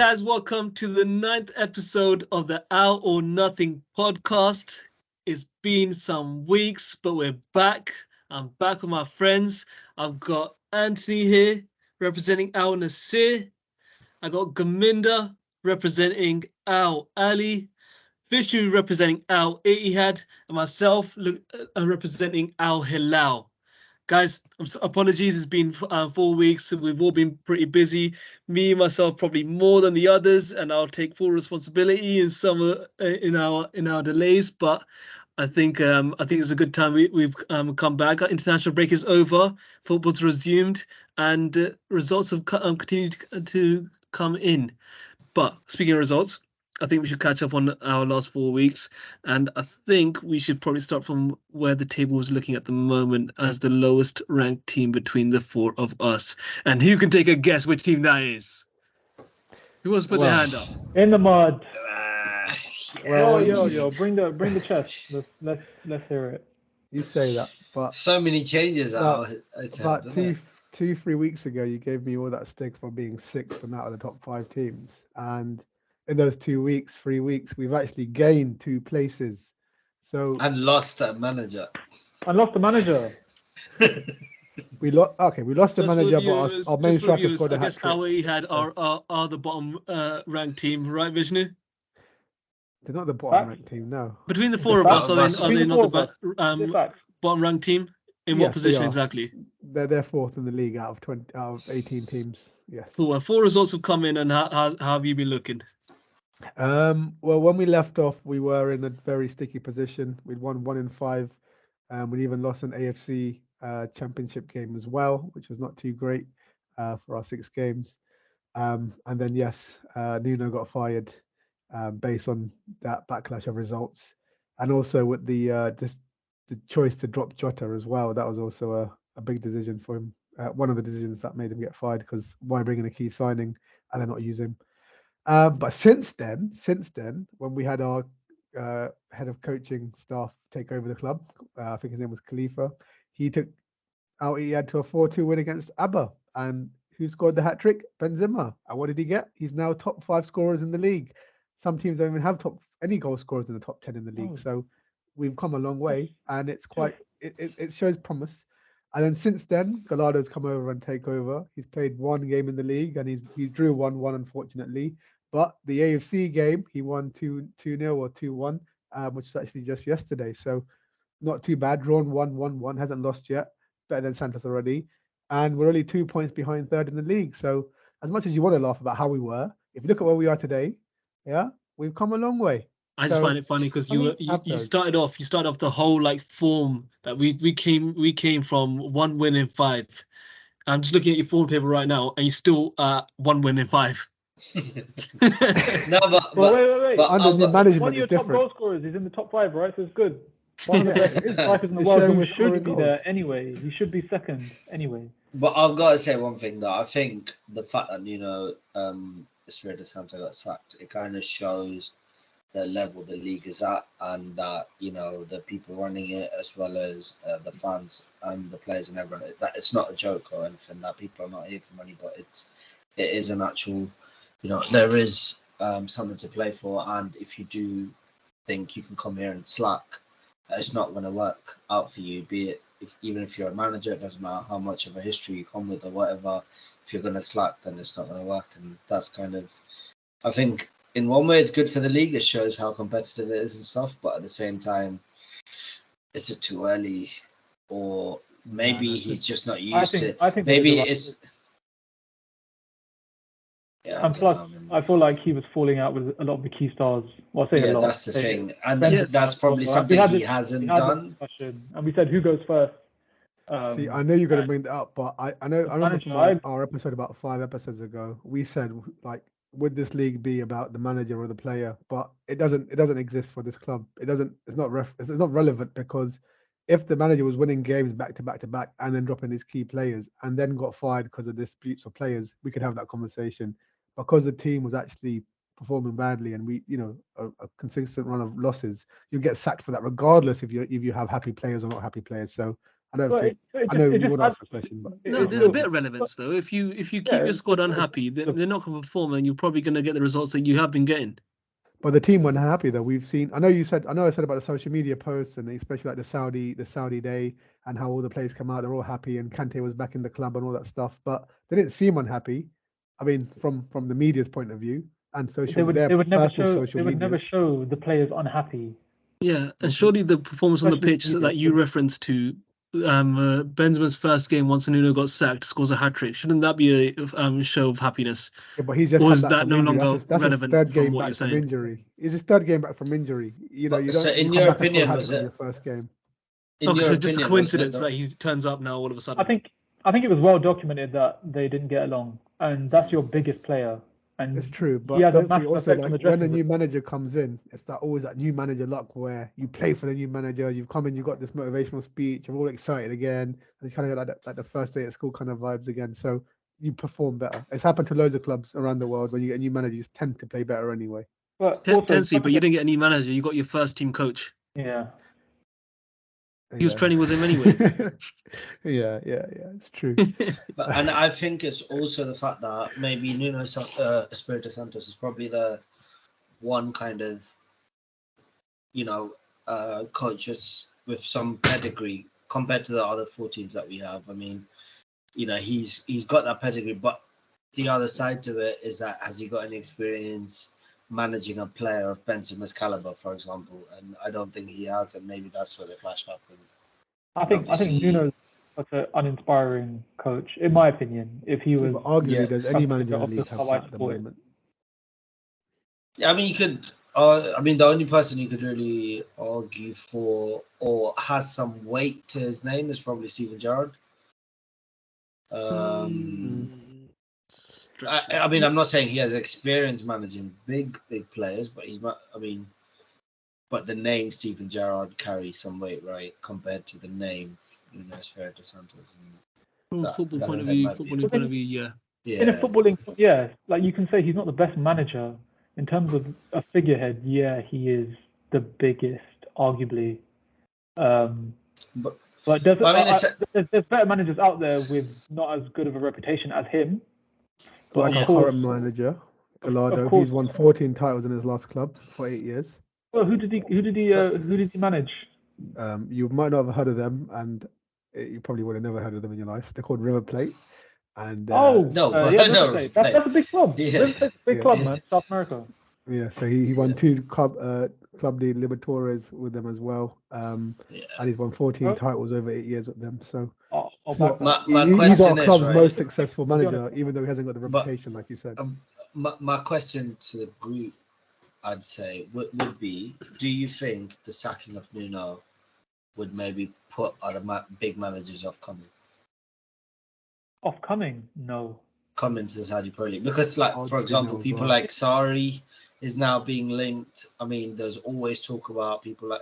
guys, welcome to the 9th episode of the All or Nothing podcast. It's been some weeks, but we're back. I'm back with my friends. I've got Anthony here representing Al Nassr. I got Gaminda representing Al Ahli, Vishnu representing Al Ittihad, and myself representing Al Hilal. Guys, apologies. It's been 4 weeks. So we've all been pretty busy. Me, myself, probably more than the others, and I'll take full responsibility in some in our delays. But I think it's a good time we've come back. Our international break is over. Football's resumed, and results have continued to come in. But speaking of results, I think we should catch up on our last 4 weeks. And I think we should probably start from where the table is looking at the moment as the lowest ranked team between the four of us. And who can take a guess which team that is? Who wants to put their hand up? In the mud. Well, Yo, bring the chest. Let's hear it. You say that, but so many changes about 2-3 weeks ago, you gave me all that stick for being sixth and out of the top 5 teams. And in those 3 weeks, we've actually gained 2 places. So and lost a manager. We lost the manager, but our main striker scored a hat trick. I guess Al had are the bottom ranked team, right, Vishnu? They're not the bottom ranked team, no. Between the four of us, are they not the bottom ranked team? In what position exactly? They're fourth in the league out of 18 teams. Yes. Cool. And 4 results have come in, and how have you been looking? Well, when we left off, we were in a very sticky position. We'd won 1 in 5. We'd even lost an AFC championship game as well, which was not too great for our 6 games. And then Nuno got fired based on that backlash of results, and also with the choice to drop Jota as well. That was also a big decision for him. One of the decisions that made him get fired, because why bring in a key signing and then not use him? But since then, when we had our head of coaching staff take over the club, I think his name was Khalifa, he took Al Ittihad to a 4-2 win against Abba. And who scored the hat trick? Benzema. And what did he get? He's now top 5 scorers in the league. Some teams don't even have any goal scorers in the top 10 in the league. So we've come a long way, and it's quite it shows promise. And then since then, Gallardo's come over and take over. He's played 1 game in the league, and he drew 1-1, unfortunately. But the AFC game, he won 2-0 or 2-1, which is actually just yesterday. So not too bad. Drawn 1-1-1, hasn't lost yet. Better than Santos already. And we're only 2 points behind third in the league. So as much as you want to laugh about how we were, if you look at where we are today, we've come a long way. I just find it funny because you started off the whole form that we came from 1 win in 5. I'm just looking at your form paper right now, and you still 1 win in 5. No, but wait. Under the management, one of your top goal scorers is in the top 5, right? So it's good. One of the best strikers in the world, and we should be there anyway. He should be second anyway. But I've got to say one thing, though. I think the fact that Espirito Santo got sacked, it kind of shows the level the league is at, and that the people running it, as well as the fans and the players and everyone, that it's not a joke or anything. That people are not here for money, but it is an actual, there is something to play for. And if you do think you can come here and slack, it's not going to work out for you. Be it even if you're a manager, it doesn't matter how much of a history you come with or whatever. If you're going to slack, then it's not going to work. And that's kind of, I think, in one way, it's good for the league. It shows how competitive it is and stuff. But at the same time, is it too early? Or maybe he's just not used to. I think maybe it's. Yeah, and plus, I feel like he was falling out with a lot of the key stars. Well, I say a lot. That's the thing, and that's probably something he hasn't done. And we said, who goes first? See, I know you're going to bring that up, but I remember from our episode about 5 episodes ago, we said, would this league be about the manager or the player? But it doesn't exist for this club. It's not relevant, because if the manager was winning games back to back to back and then dropping his key players and then got fired because of disputes of players, we could have that conversation. Because the team was actually performing badly, and we, a consistent run of losses, you get sacked for that, regardless if you have happy players or not happy players. So I don't Well, think. it I know just you would adds ask the question, but No, it there's a just bit of relevance though. If you keep yeah, your squad it's unhappy, they're just not going to perform, and you're probably going to get the results that you have been getting. the team weren't happy though. We've seen. I know I said about the social media posts and especially like the Saudi day and how all the players come out. They're all happy and Kante was back in the club and all that stuff. But they didn't seem unhappy. I mean, from the media's point of view and they would never personal show social medias. the players unhappy. Yeah, and surely the performance on the Especially pitch media. that you referenced to, Benzema's first game once Nuno got sacked, scores a hat trick. Shouldn't that be a show of happiness? Yeah, but he's just Or come is back that from no injury. longer That's his relevant third from game what you're back from saying? injury. It's his third game back from injury. You know, you So don't in come your back and score a opinion, hat was trick on it? your first game. In Okay, your so just a opinion, was it coincidence the- that he turns up now all of a sudden. I think it was well documented that they didn't get along, and that's your biggest player. And It's true, he but has a don't forget massive also effect on the like when a dressing new room. manager comes in, it's that always that new manager luck where you play for the new manager, you've come in, you've got this motivational speech, you're all excited again, and you kind of get like the first day at school kind of vibes again. So you perform better. It's happened to loads of clubs around the world when you get a new manager, you just tend to play better anyway. But also, Tensy, but you didn't get any manager. You got your first team coach. yeah. He was training with him anyway. yeah, it's true. and I think it's also the fact that maybe Nuno Espirito Santos is probably the one kind of, coaches with some pedigree compared to the other 4 teams that we have. I mean, he's got that pedigree, but the other side to it is that has he got any experience managing a player of Benzema's caliber, for example? And I don't think he has, and maybe that's where the clash happened. I think Nuno's such an uninspiring coach, in my opinion. If he was, But arguably, does any some manager in the of league have how I that at the support it. moment? Yeah, I mean, you could. I mean, the only person you could really argue for or has some weight to his name is probably Steven Gerrard. I mean, I'm not saying he has experience managing big players, but but the name Steven Gerrard carries some weight, right, compared to the name Espirito Santos. From a That- footballing that point of might view, be- yeah. Yeah. In a footballing, yeah, like you can say he's not the best manager in terms of a figurehead. Yeah, he is the biggest, arguably. But there's it's better managers out there with not as good of a reputation as him. But like of our course, current manager, of Gallardo, course. he's won 14 titles in his last club for 8 years. Well, who did he manage? You might not have heard of them, and you probably would have never heard of them in your life. They're called River Plate. And yeah, River Plate. That's a big club. Yeah. River Plate's a big club, man. South America. yeah, so he won 2 Club de Libertadores with them as well. And he's won 14 titles over 8 years with them. So I'll back that. he's our question is, club's right? most successful manager, even though he hasn't got the reputation, like you said. My question to the group, I'd say, would be: do you think the sacking of Nuno would maybe put other big managers off coming No. to the Saudi Pro League? Because, like, I'd for say example, no as people well. like Sarri is now being linked. I mean, there's always talk about people like,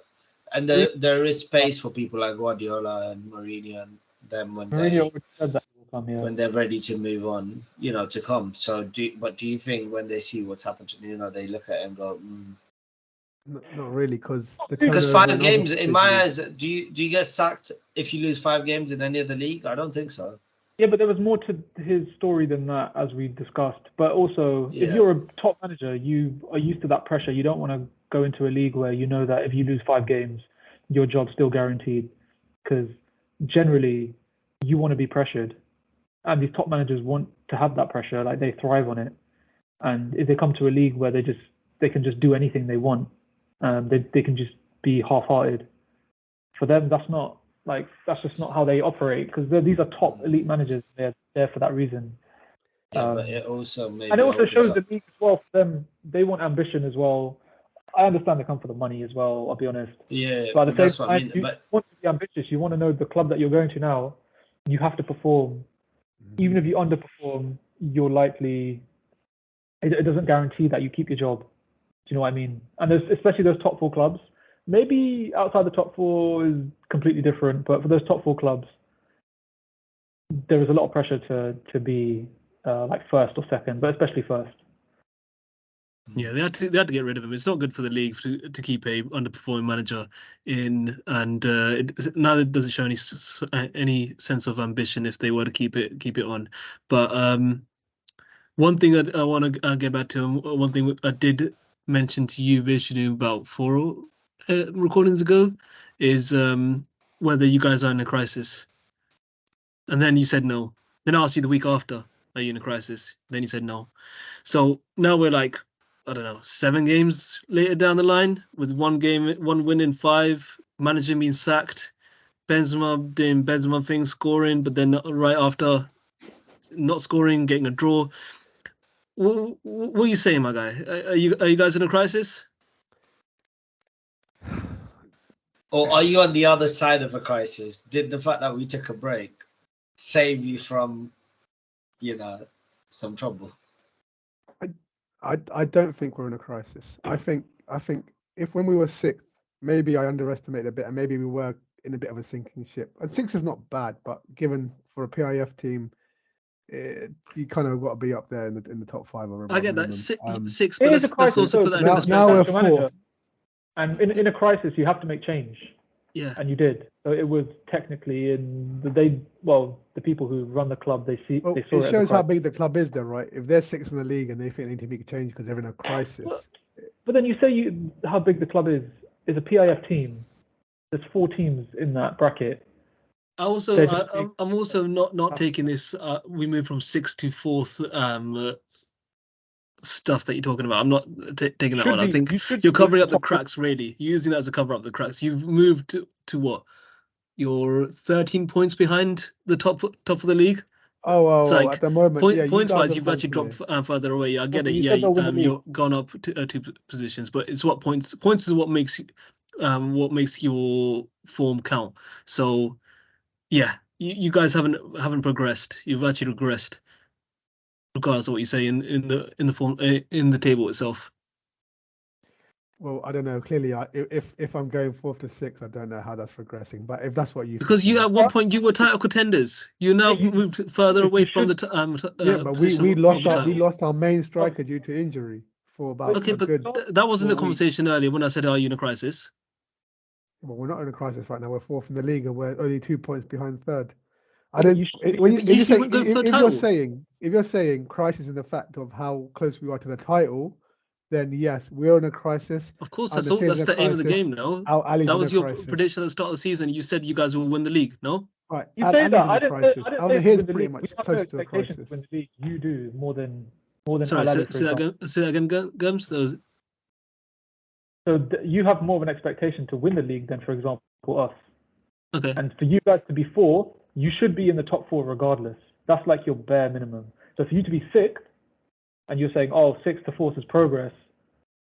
and there is space for people like Guardiola and Mourinho and them when Mourinho already said that he will come, yeah. when they're ready to move on, to come. So, do you think when they see what's happened to Nuno, they look at it and go, Not really, because because 5 games in my eyes, do you get sacked if you lose 5 games in any other league? I don't think so. Yeah, but there was more to his story than that, as we discussed. But also, if Yeah. you're a top manager, you are used to that pressure. You don't want to go into a league where you know that if you lose 5 games, your job's still guaranteed. Because generally, you want to be pressured, and these top managers want to have that pressure. Like, they thrive on it. And if they come to a league where they can just do anything they want, they can just be half-hearted. For them, that's just not how they operate, because these are top elite managers. They're there for that reason. Yeah, but it also maybe And it also shows up. the league as well. For them, they want ambition as well. I understand they come for the money as well, I'll be honest. Yeah, But at the that's same what I time, mean. you But want to be ambitious. You want to know the club that you're going to now. You have to perform. Even if you underperform, you're likely. It doesn't guarantee that you keep your job. Do you know what I mean? And especially those top 4 clubs. Maybe outside the top 4 is completely different, but for those top 4 clubs, there is a lot of pressure to be like first or second, but especially first. Yeah, they had to get rid of him. It's not good for the league to keep a underperforming manager in, and now it doesn't show any sense of ambition if they were to keep it on. But one thing I want to get back to, one thing I did mention to you, Vishnu, about 4 recordings ago, is whether you guys are in a crisis. And then you said no. Then I asked you the week after, are you in a crisis? Then you said no. So now we're like, I don't know, 7 games later down the line with one win in 5, manager being sacked, Benzema doing Benzema things, scoring, but then right after not scoring, getting a draw. What are you saying, my guy? Are you guys in a crisis? Or are you on the other side of a crisis? Did the fact that we took a break save you from, some trouble? I don't think we're in a crisis. I think if when we were 6th, maybe I underestimated a bit, and maybe we were in a bit of a sinking ship. And 6th is not bad, but given for a PIF team, you kind of got to be up there in the top 5 or above. I get that minimum. 6, but let's also put that in perspective. Now we're 4th. And in a crisis, you have to make change. Yeah, and you did. So it was technically the people who run the club, they saw it. It shows how big the club is, though, right? If they're 6th in the league and they think they need to make a change because they're in a crisis. But then you say how big the club is a PIF team. There's 4 teams in that bracket. I'm also not taking this. We moved from 6th to 4th. Stuff that you're talking about. I'm not taking that one. I think you're covering up the cracks, really. You're using that as a cover up the cracks. You've moved to what? You're 13 points behind the top of the league. It's like at the moment, points wise, you've actually dropped further away. I get it. Yeah, you're gone up to 2 positions, but it's what points is what makes your form count. So, yeah, you guys haven't progressed. You've actually regressed, regardless of what you say in the form in the table itself. Well, I don't know. Clearly, if I'm going 4th to 6th, I don't know how that's progressing. But if that's what you because you at one point you were title contenders, you now moved further away from the but we lost our main striker due to injury for about that wasn't the conversation earlier when I said, are you in a crisis? Well, we're not in a crisis right now. We're 4th in the league and we're only 2 points behind 3rd. If you're saying crisis in the fact of how close we are to the title, then yes, we're in a crisis. Of course, that's the aim of the game. No, that was your prediction at the start of the season. You said you guys will win the league. No, right? You say that. I didn't say pretty much close to a crisis. Win the league. You do more than. Sorry, say that again, Gums. So you have more of an expectation to win the league than, for example, us. Okay. And for you guys to be 4th, you should be in the top 4 regardless. That's like your bare minimum. So for you to be 6th, and you're saying, 6th to 4th is progress,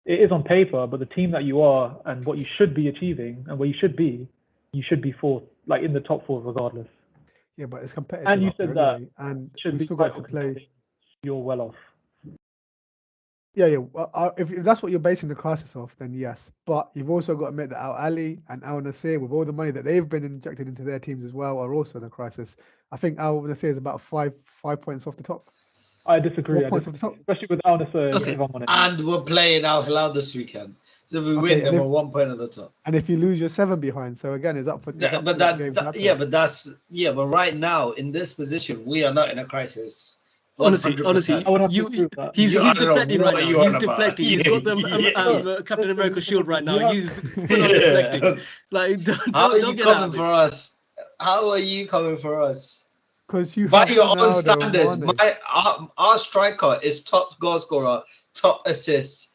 it is on paper, but the team that you are and what you should be achieving and where you should be 4th, like in the top 4 regardless. Yeah, but it's competitive. And you said that and should be still got to play. You're well off. Yeah. Well, if that's what you're basing the crisis off, then yes. But you've also got to admit that Ahli and Nassr, with all the money that they've been injected into their teams as well, are also in a crisis. I think Nassr is about 5 points off the top. I disagree. Especially with Nassr. Okay. And we're playing Hilal this weekend. So if we win, then we're 1 point at the top. And if you lose, you're 7 behind. So again, it's up for. But right now in this position, we are not in a crisis. Honestly, he's deflecting right now. He's deflecting. He's got the Captain America shield right now. He's deflecting. Like, don't get out of this. For us? How are you coming for us? Because you by your own standards, our striker is top goal scorer, top assists.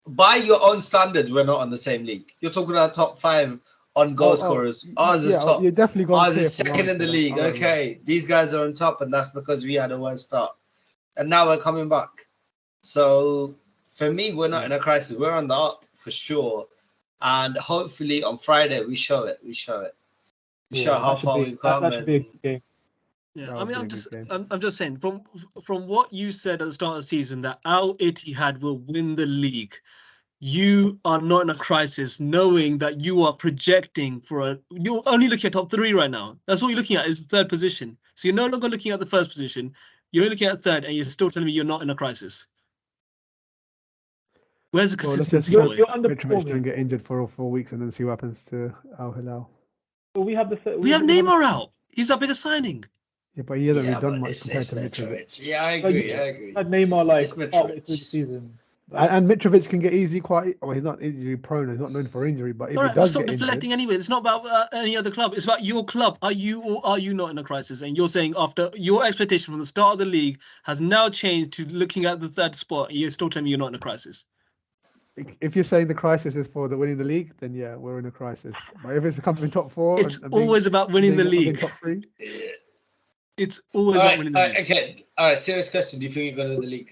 By your own standards, we're not on the same league. You're talking about top 5 on goal scorers. Ours is top. You're definitely going Ours is second in the league. Okay, these guys are on top, and that's because we had a worse start. And now we're coming back. So for me, we're not in a crisis. We're on the up for sure. And hopefully on Friday we show it. We show how far we've come. That's a big game. Yeah, I mean, I'm just saying from what you said at the start of the season that Al Ittihad will win the league. You are not in a crisis, knowing that you are projecting you're only looking at top 3 right now. That's what you're looking at is the 3rd position. So you're no longer looking at the 1st position. You're looking at 3rd, and you're still telling me you're not in a crisis. Where's the Well, let's consistency, just boy? You're Mitrovic don't underperforming. get injured for 4 weeks and then see what happens to Al Hilal. But we have the. We have Neymar out. He's our biggest signing. Yeah, but he hasn't really done but much compared to Mitrovic. Mitrovic. Yeah, I But agree. you I agree. had Neymar like It's partway through the Mitrovic. season. Like, And Mitrovic can get easy quite. Well, he's not injury prone. He's not known for injury. But if All he right, but does stop get injured, deflecting anyway. It's not about any other club. It's about your club. Are you or are you not in a crisis? And you're saying after your expectation from the start of the league has now changed to looking at the third spot, and you're still telling me you're not in a crisis. if you're saying the crisis is for the winning the league, then yeah, we're in a crisis. But if it's coming top 4, It's always about winning the being league. top 3. It's always All about right, winning the league. okay. All right, serious question. Do you think you're going to win the league?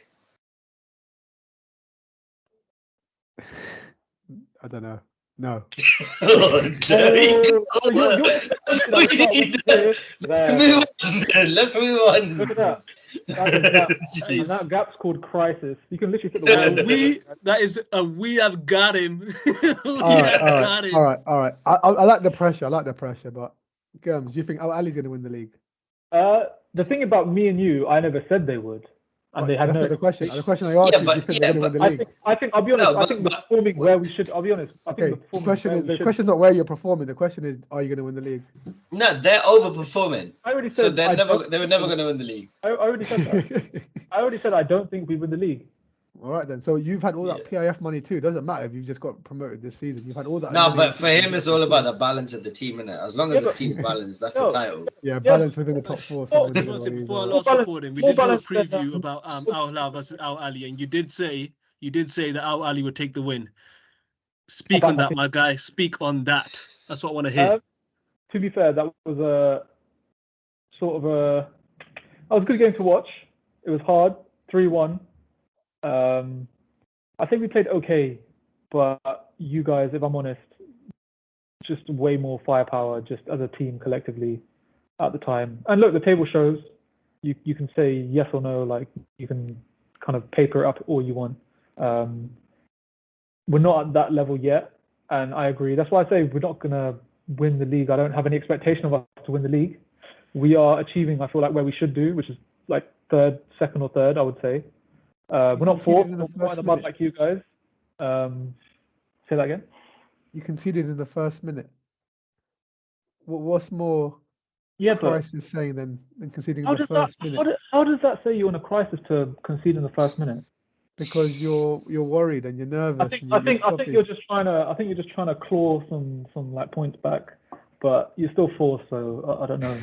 I don't know. No. Let's move on. Look at that. And that gap's called crisis. You can literally put the We have got him. All right. I like the pressure. But Germs, do you think Al Ali's going to win the league? The thing about me and you, I never said they would, and they had That's no. not the question. The question I asked you, do you think they're going to win the league? I think I'll be honest. I think we're performing where we should. I'll be honest. I think Okay. The question is not where you're performing. The question is, are you going to win the league? No, they're overperforming. I already said So they were never going to win the league. I already said that. I already said I don't think we win the league. All right then. So you've had all that PIF money too. Doesn't matter if you've just got promoted this season. You've had all that. No, but for him, it's all about the balance of the team, innit? As long as the team's balanced, that's the title. Yeah, balance within the top 4. I just want to say before I last recording, we did do a preview about Al Hilal versus Al Ali, and you did say that Al Ali would take the win. Speak on that, my guy. Speak on that. That's what I want to hear. To be fair, that was a sort of a. That was a good game to watch. It was hard. 3-1. I think we played okay, but you guys, if I'm honest, just way more firepower just as a team collectively at the time. And look, the table shows you can say yes or no, like you can kind of paper it up all you want. We're not at that level yet, and I agree. That's why I say we're not going to win the league. I don't have any expectation of us to win the league. We are achieving, I feel like, where we should do, which is like second or third, I would say. We're not fourth, we're not in the mud like you guys. Say that again? You conceded in the first minute. What's more crisis saying than conceding in the first minute? How does that say you're in a crisis to concede in the first minute? Because you're worried and you're nervous. I think you're just trying to claw some like points back, but you're still fourth, so I don't know.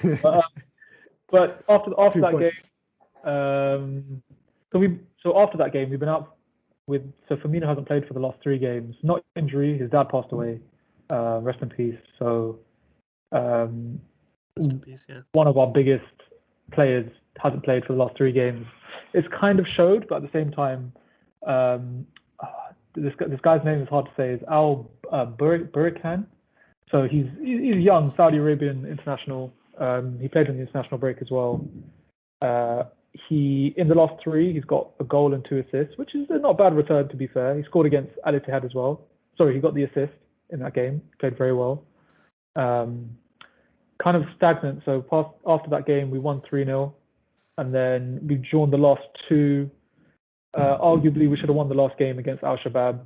But after that game, so after that game, we've been out with. So Firmino hasn't played for the last 3 games. Not injury. His dad passed away. Rest in peace. So, Rest in peace, yeah. One of our biggest players hasn't played for the last 3 games. It's kind of showed, but at the same time, this guy's name is hard to say. Is Al Burikan. So he's young, Saudi Arabian international. He played in the international break as well. He in the last 3, he's got a goal and 2 assists, which is not a bad return to be fair. He scored against Ittihad as well. Sorry, he got the assist in that game. Played very well. Kind of stagnant. So after that game, we won 3-0, and then we've drawn the last 2. Arguably, we should have won the last game against Al Shabab.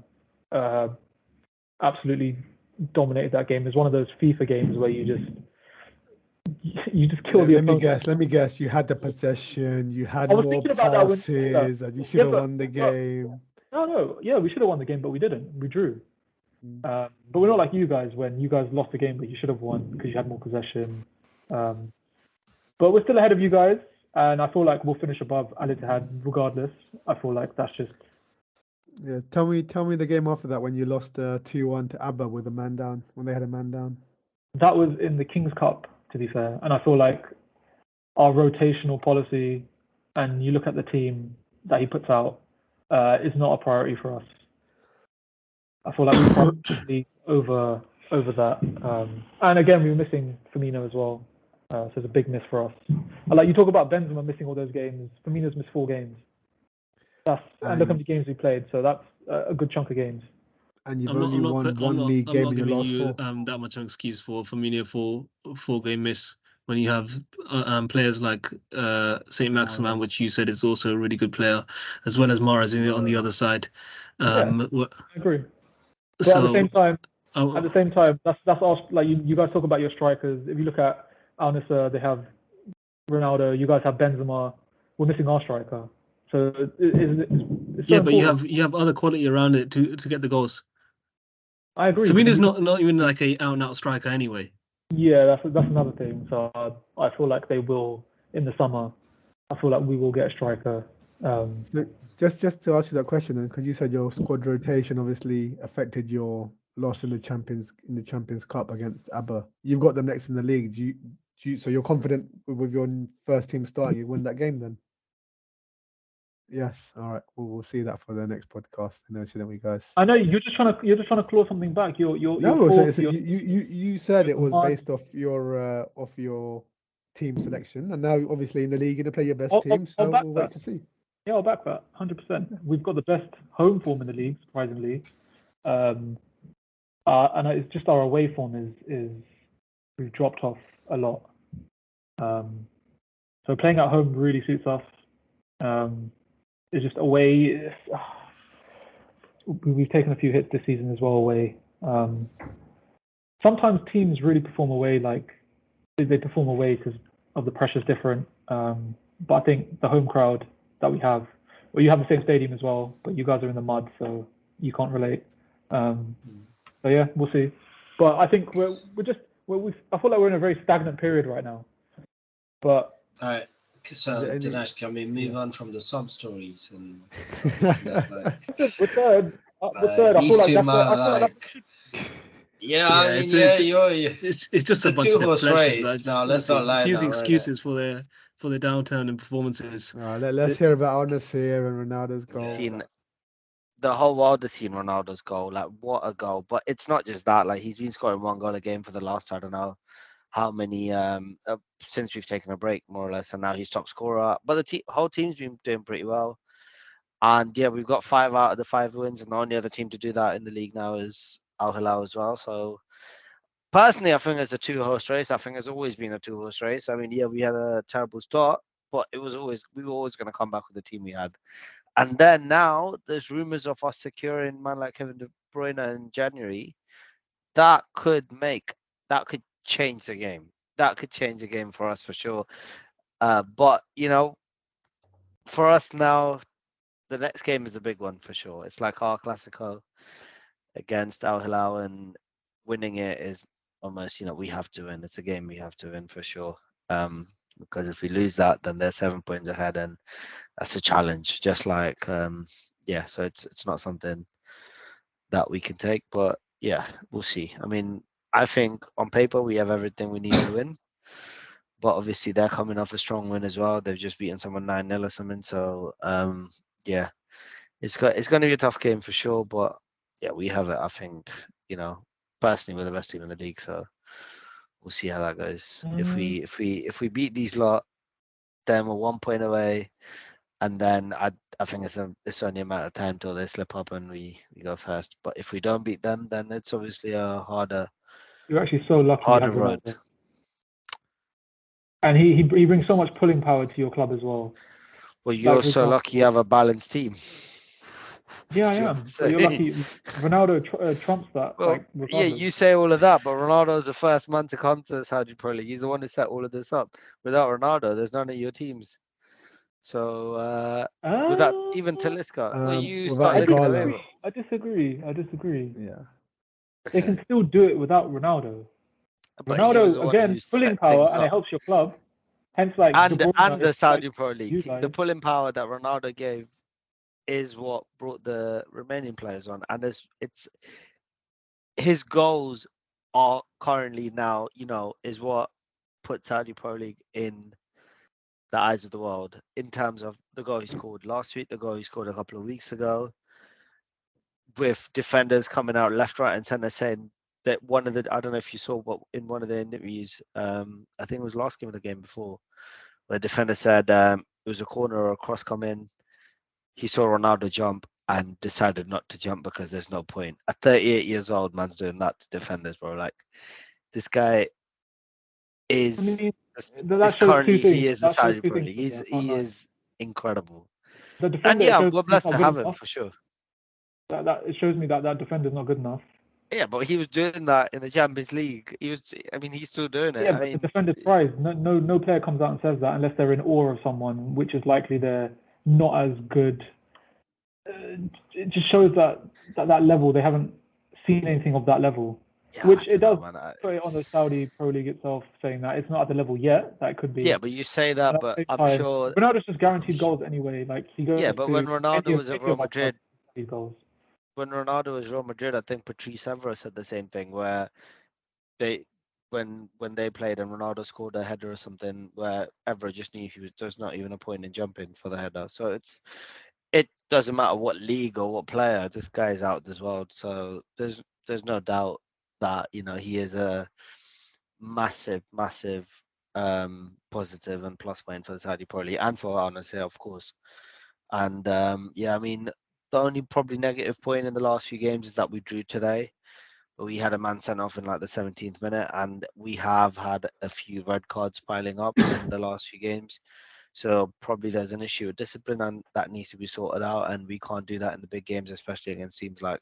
Absolutely dominated that game. It's one of those FIFA games where you just kill the opponent. Let me guess. You had the possession. You had more passes, and you should have won the game. No. Yeah, we should have won the game, but we didn't. We drew. But we're not like you guys when you guys lost the game, but you should have won because you had more possession. But we're still ahead of you guys, and I feel like we'll finish above Al Ittihad regardless. I feel like that's just. Yeah, tell me the game after that when you lost 2-1 to Abba with a man down, when they had a man down. That was in the King's Cup, to be fair, and I feel like our rotational policy, and you look at the team that he puts out, is not a priority for us. I feel like we're probably over that. And again, we were missing Firmino as well, so it's a big miss for us. Like you talk about Benzema missing all those games, Firmino's missed 4 games. And look at the games we played, so that's a good chunk of games. And you've only won one league game in your last 4. That much of an excuse for Firmino for 4-game miss. when you have players like Saint Maximin, which you said is also a really good player, as well as Mahrez on the other side. I agree. But So, at the same time, that's our, like you guys talk about your strikers. If you look at Al Nassr, they have Ronaldo. You guys have Benzema. We're missing our striker. So it's so but important. you have other quality around it to get the goals. I agree. Firmino's not even like a out and out striker anyway. Yeah, that's another thing. So I feel like they will in the summer. I feel like we will get a striker. Just to ask you that question, and because you said your squad rotation obviously affected your loss in the Champions Cup against ABBA. You've got them next in the league. So you're confident with your first team starting, you win that game then? Yes. All right. We'll see that for the next podcast. Don't we, guys? I know you're just trying to claw something back. No, you said it was based off your team selection, and now obviously in the league you're gonna play your best team. So we'll wait to see. Yeah, I'll back that 100%. We've got the best home form in the league, surprisingly, and it's just our away form is we've dropped off a lot. So playing at home really suits us. It's just away. We've taken a few hits this season as well away. Sometimes teams really perform away, like they perform away because of the pressure's different. But I think the home crowd that we have, well, you have the same stadium as well, but you guys are in the mud, so you can't relate. So yeah, we'll see. But I think I feel like we're in a very stagnant period right now. But all right. So Dinesh, can we move on from the sub stories and we're third. I feel like it's just a bunch of deflections. No, let's not lie. Using excuses for their downturn in performances. Let's hear about Al Nassr and Ronaldo's goal. The whole world has seen Ronaldo's goal. Like, what a goal! But it's not just that. Like, he's been scoring one goal a game for the last, I don't know how many since we've taken a break, more or less, and now he's top scorer. But the whole team's been doing pretty well. And yeah, we've got 5 out of the 5 wins, and the only other team to do that in the league now is Al Hilal as well. So personally, I think it's a 2-horse race. I think it's always been a 2-horse race. I mean, yeah, we had a terrible start, but we were always going to come back with the team we had. And then now there's rumors of us securing a man like Kevin De Bruyne in January. That could change the game. That could change the game for us for sure. But for us now, the next game is a big one for sure. It's like our Clasico against Al Hilal, and winning it is almost, we have to win. It's a game we have to win for sure. Because if we lose that, then they're 7 points ahead, and that's a challenge. Just like, so it's not something that we can take. But yeah, we'll see. I mean, I think on paper we have everything we need to win. But obviously they're coming off a strong win as well. They've just beaten someone 9-0 or something. So yeah, it's going to be a tough game for sure. But yeah, we have it. I think, personally we're the best team in the league. So we'll see how that goes. If we beat these lot, then we're 1 point away. And then I think it's only a matter of time till they slip up and we go first. But if we don't beat them, then it's obviously a harder. You're actually so lucky. Harder road. And he brings so much pulling power to your club as well. Well, you're so lucky you have a balanced team. Yeah, I am. So you're lucky. Ronaldo trumps that. Well, yeah, you say all of that, but Ronaldo's the first man to come to the Saudi Pro League. He's the one who set all of this up. Without Ronaldo, there's none of your teams. So without even Talisca, you start looking at him. I disagree. Yeah. They can still do it without Ronaldo. But Ronaldo, again, pulling power, and it helps your club. Hence, like, and the Saudi Pro League, the pulling power that Ronaldo gave is what brought the remaining players on, and it's his goals are currently now, is what put Saudi Pro League in the eyes of the world in terms of the goal he scored last week, the goal he scored a couple of weeks ago, with defenders coming out left, right, and centre saying that I don't know if you saw, but in one of the interviews, I think it was last game of the game before, where the defender said it was a corner or a cross come in. He saw Ronaldo jump and decided not to jump because there's no point. At 38 years old, man's doing that to defenders, bro. Like, this guy is That shows currently two things. he is the That shows Saudi two Pro things. League. I can't He lie. is incredible. The And defender yeah, shows we're he's blessed not to good have him enough. for sure. That it shows me that defender's not good enough. Yeah, but he was doing that in the Champions League. I mean, he's still doing it. Yeah, I but the mean, defender's prize. No player comes out and says that unless they're in awe of someone, which is likely they're not as good. It just shows that level they haven't seen anything of that level. yeah, Which I it don't does know, man. put it on the Saudi Pro League itself, saying that it's not at the level yet that it could be. Yeah, but you say And that, at but the same I'm time, sure. Ronaldo's just guaranteed goals anyway. Like he goes Yeah, but to when Ronaldo was at Real of our clubs, Madrid, these goals. when Ronaldo was Real Madrid, I think Patrice Evra said the same thing, where they, when they played and Ronaldo scored a header or something, where Evra just knew there's not even a point in jumping for the header. So it doesn't matter what league or what player, this guy's out this world. So there's no doubt that he is a massive positive and plus point for the Saudi Pro League and for Al Nassr, of course. And yeah, I mean, the only probably negative point in the last few games is that we drew today. But we had a man sent off in like the 17th minute, and we have had a few red cards piling up in the last few games. So probably there's an issue of discipline, and that needs to be sorted out. And we can't do that in the big games, especially against teams like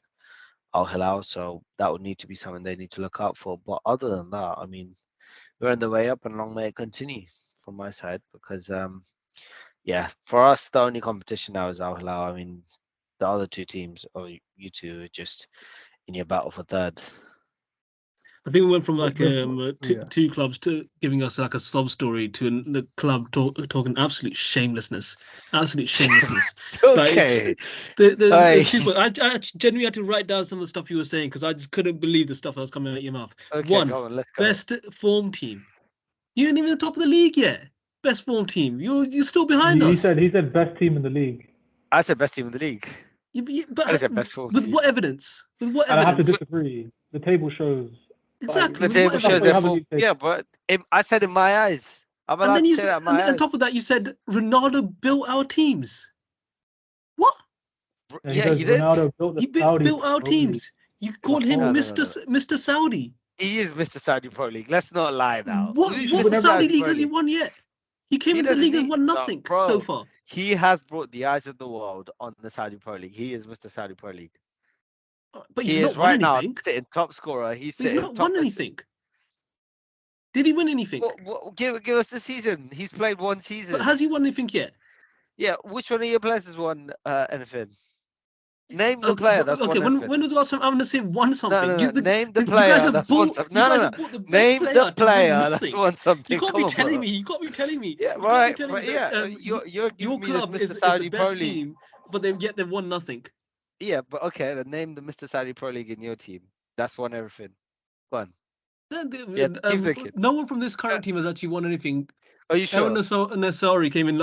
Al Hilal. So that would need to be something they need to look out for. But other than that, I mean, we're on the way up, and long may it continue from my side. Because yeah, for us, the only competition now is Al Hilal. I mean, the other two teams, or you two, are just in your battle for third. I think we went from like Yeah. two clubs to giving us like a sob story to the club talking absolute shamelessness. Like, Okay. there's people. I genuinely had to write down some of the stuff you were saying because I just couldn't believe the stuff that was coming out of your mouth. Okay, One, go on, let's go. best form team. You ain't even the top of the league yet. Best form team. You're still behind He us. said best team in the league. I said best team in the league. But I said best form with team. what evidence? With what And I have to evidence? disagree. The table shows. Exactly. The with table what shows evidence? that full. Yeah, but I said in my eyes. I'm And allowed then to you say said, that in my and on eyes. top of that, you said Ronaldo built our teams. What? Yeah, he did. Ronaldo built the He Saudi built our Pro League. teams. You call him No. Mr. Saudi. He is Mr. Saudi Pro League. Let's not lie now. What Who's what Mr. Saudi Pro league has he League? won yet? He came He into the doesn't league and need- won no, nothing bro. so far. He has brought the eyes of the world on the Saudi Pro League. He is Mr. Saudi Pro League. But He he's is not won right now anything. sitting top scorer. He's He's sitting not top. won anything. Did he win anything? Give us the season. He's played one season. But has he won anything yet? Yeah, which one of your players has won anything? Name the player that's won anything. When was the last time I'm gonna say won something? No. Name the you player guys have that's bought, won something. You guys No. have bought the best Name player the to win player nothing. that's won something. You can't Come be on, telling bro. me. You can't be telling me. Yeah, You right. can't be But telling me yeah, that, you're giving your me club this is Mr. the Saudi Pro best League. team, but yet they've won nothing. Yeah, but okay, then name the Mr. Saudi Pro League in your team. That's won everything. Go on. Yeah, keep thinking. No one from this current team has actually won anything. Are you sure? Nassr came in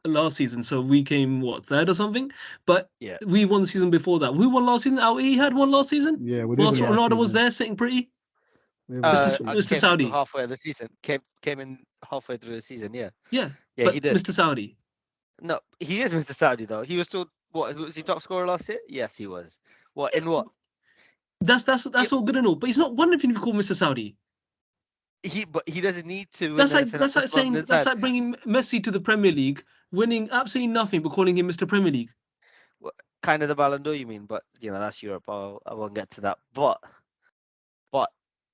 last season, so we came third or something. But Yeah, we won the season before that. Who won last season? Ittihad won last season. Yeah, we Whilst did. Ronaldo was there, sitting pretty. I Mr. came Saudi. through halfway of the season. Came in halfway through the season. Yeah, Yeah, yeah, but he did. Mr. Saudi. No, he is Mr. Saudi though. He was still was he top scorer last year? Yes, he was. What in what? That's all good and all, but he's not won anything to be called Mr. Saudi. But he doesn't need to. That's like bringing Messi to the Premier League, winning absolutely nothing, but calling him Mr. Premier League. Kind of the Ballon d'Or, you mean? But that's Europe. I won't get to that. But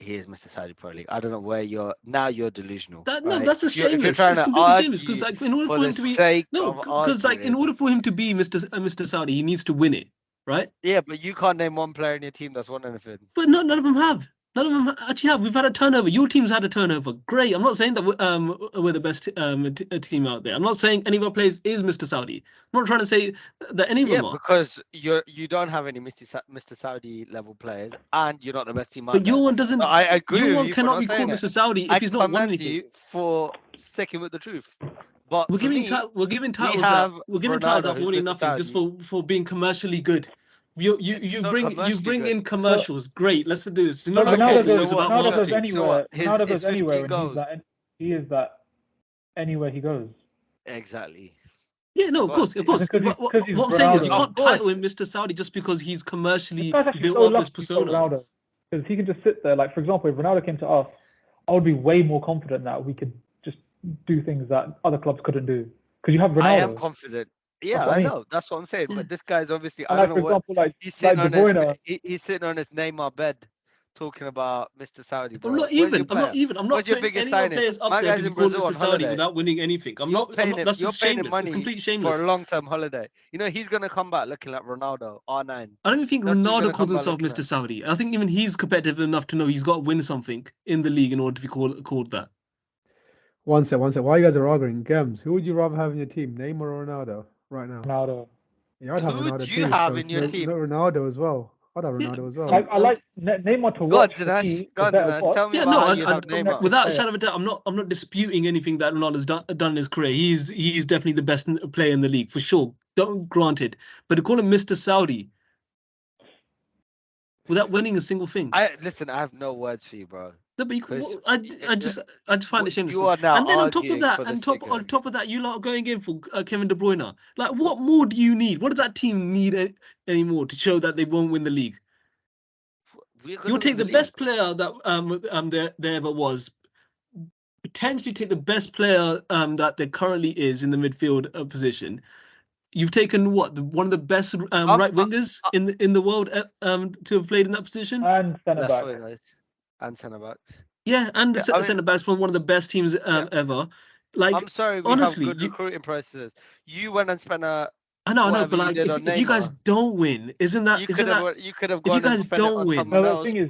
he is Mr. Saudi Pro League. I don't know where you're delusional. No, that's just shameless. If you're trying It's to completely argue shameless because in order for for the him to be sake no, of because in order for him to be Mr. Saudi, he needs to win it, right? Yeah, but you can't name one player in your team that's won anything. But none of them have. None of them actually have. We've had a turnover. Your team's had a turnover. Great. I'm not saying that we're the best team out there. I'm not saying any of our players is Mr. Saudi. I'm not trying to say that any of them are. Because you don't have any Mr. Saudi level players, and you're not the best team out But there. your one doesn't. So I agree your with one you cannot for be not called saying Mr. Saudi if he's not won anything. you for sticking with the truth. But we're giving titles. We're giving titles out for winning nothing, just for being commercially good. You bring in commercials. Great, let's do this. But Ronaldo goes anywhere. Ronaldo goes anywhere, and he is that anywhere he goes. Exactly. Yeah, no, of course. What I'm saying is you can't title him Mr. Saudi just because he's commercially built up this persona. Because he can just sit there. Like, for example, if Ronaldo came to us, I would be way more confident that we could do things that other clubs couldn't do. Because you have Ronaldo. I am confident. Yeah, That's what I I mean. know. That's what I'm saying. But this guy's obviously, I And don't like, know for what example, he's sitting like De on Bruyne. he's sitting on his Neymar bed talking about Mr. Saudi, bro. I'm not Where's your even. I'm not player? even. I'm not What's your putting biggest any of signing? players up My there to guy's be in called Brazil Mr. on Saudi holiday. without winning anything. I'm You're not. paying him. That's You're just paying him shameless. It's money completely for shameless. a long-term holiday. You know he's gonna come back looking like Ronaldo, R9. I don't even think That's what he's Ronaldo gonna calls come back himself looking Mr. at. Saudi. I think even he's competitive enough to know he's got to win something in the league in order to be called that. One sec. Why you guys are arguing? Gems, who would you rather have in your team, Neymar or Ronaldo right now? Ronaldo. Yeah, I'd have Who Ronaldo would you too. have So in your team? Ronaldo as well. I'd have Yeah, Ronaldo as well. I like Neymar to Go on, watch for Dinesh. me. Go The on, better Dinesh. watch. Tell me yeah. about No, how you'd have Neymar. without a shadow of a doubt, I'm not disputing anything that Ronaldo's done in his career. He's definitely the best player in the league for sure. Don't granted, but to call him Mr. Saudi without winning a single thing. I have no words for you, bro. No, but Because I just find it shameless. you are now And then on top of arguing that, for the on sake of top of that, you lot are going in for Kevin De Bruyne. Like, what more do you need? What does that team need anymore to show that they won't win the league? We're You'll gonna take win the the best league. player that there ever was. Potentially take the best player that there currently is in the midfield position. You've taken one of the best right wingers in the world to have played in that position. And centre Left back. wingers and centre backs. Yeah, and Yeah, I mean, centre backs from one of the best teams yeah. ever. Like, I'm sorry, we have honestly, good recruiting processes. You went and spent I know, whatever but you like, did on if you guys Neymar. don't win, isn't that You could have if you gone and guys spent it don't on win, someone No, else. the thing is,